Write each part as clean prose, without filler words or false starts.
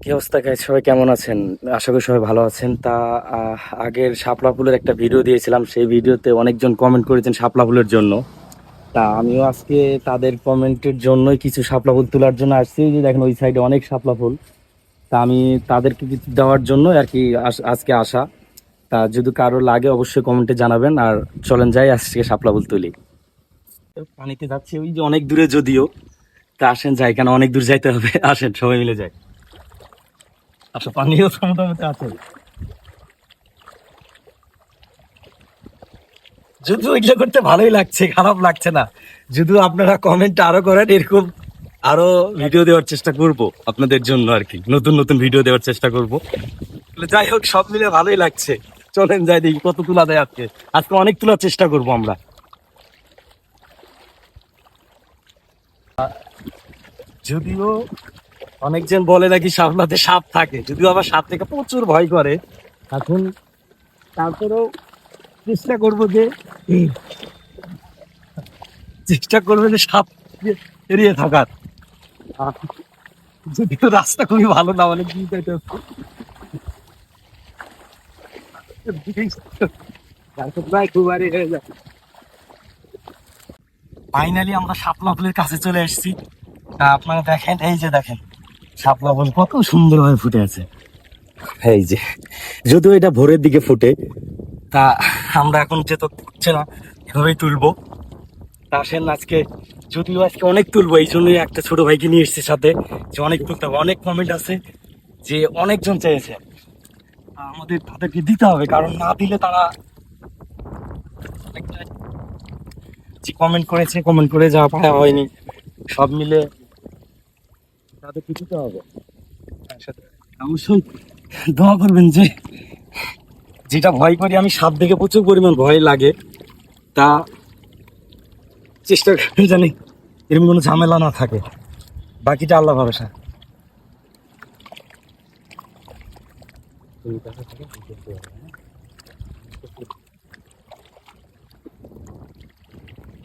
কি অবস্থা গাইস, সবাই কেমন আছেন? আশা করি সবাই ভালো আছেন। তা আগের শাপলা ফুলের একটা ভিডিও দিয়েছিলাম, সেই ভিডিওতে অনেকজন কমেন্ট করেছেন শাপলা ফুলের জন্য। তা আমিও আজকে তাদের কমেন্টের জন্যই কিছু শাপলা ফুল তোলার জন্য আসছি। এই যে দেখেন ওই সাইডে অনেক শাপলা ফুল। তা আমি তাদেরকে কিছু দেওয়ার জন্য আর কি আজকে আসা। তা যদি কারো লাগে অবশ্যই কমেন্টে জানাবেন। আর চলেন যাই আজকে শাপলা ফুল তুলি। পানিতে যাচ্ছি ওই যে অনেক দূরে যদিও। তা আসেন যাই, কেন অনেক দূর যাইতে হবে। আসেন সবাই মিলে যাই। আচ্ছা, পানিও তো মোটামুটি আছে। যদিও এগুলো করতে ভালোই লাগছে, খারাপ লাগছে না। যদিও আপনারা কমেন্ট আরো করেন, এরকম আরো ভিডিও দেওয়ার চেষ্টা করব আপনাদের জন্য আর কি, নতুন নতুন ভিডিও দেওয়ার চেষ্টা করব। যাই হোক, সব মিলে ভালোই লাগছে। চলেন যাই দেখি কত তোলা দেয় আজকে। আজকে অনেক তোলার চেষ্টা করব আমরা। যদিও অনেকজন বলে নাকি সামলাতে সাপ থাকে, যদিও আবার সাপ থেকে প্রচুর ভয় করে। এখন তারপরেও চেষ্টা করব যে সাপ এড়িয়ে থাকার। যদিও রাস্তা খুবই ভালো না, অনেক দূর যাইতে হচ্ছে। ফাইনালি আমরা শাপলা ফুলের কাছে চলে এসেছি। তা আপনারা দেখেন, এই যে দেখেন শাপলা ফুল কত সুন্দর ভাবে ফুটে আছে। এই যে, যদিও এটা ভোরের দিকে ফুটে। তা আমরা এখন যেহেতু ফুটছে না, এভাবেই তুলবো। তা আসেন আজকে, যদিও আজকে অনেক তুলবো, এই জন্যই একটা ছোট ভাইকে নিয়ে এসেছি সাথে, যে অনেক তুলতে হবে। অনেক কমেন্ট আছে যে অনেকজন চেয়েছে, আমাদের তাদেরকে দিতে হবে, কারণ না দিলে তারা অনেকটা যে কমেন্ট করেছে, কমেন্ট করে যাওয়া পাওয়া হয়নি, সব মিলে তাদেরকে দিতে হবে। অবশ্যই দোয়া করবেন। যে যেটা ভয় করি আমি, সাপ দেখে প্রচুর পরিমাণ ভয় লাগে। তা চেষ্টা করি জানি এরকম কোনো ঝামেলা না থাকে, বাকিটা আল্লাহ ভরসা।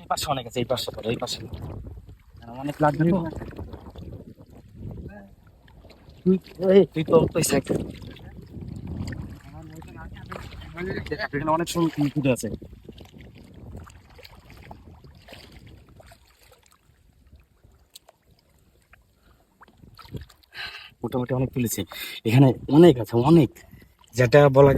এই পাশে অনেক আছে, এই পাশে পড়ে, এই পাশে অনেক লাগবে তো। তুই তো ওই সাইড, এখানে অনেক সময় ফুটে আছে। মোটামুটি অনেক তুলেছি, এখানে অনেক আছে, অনেক, যেটা বলা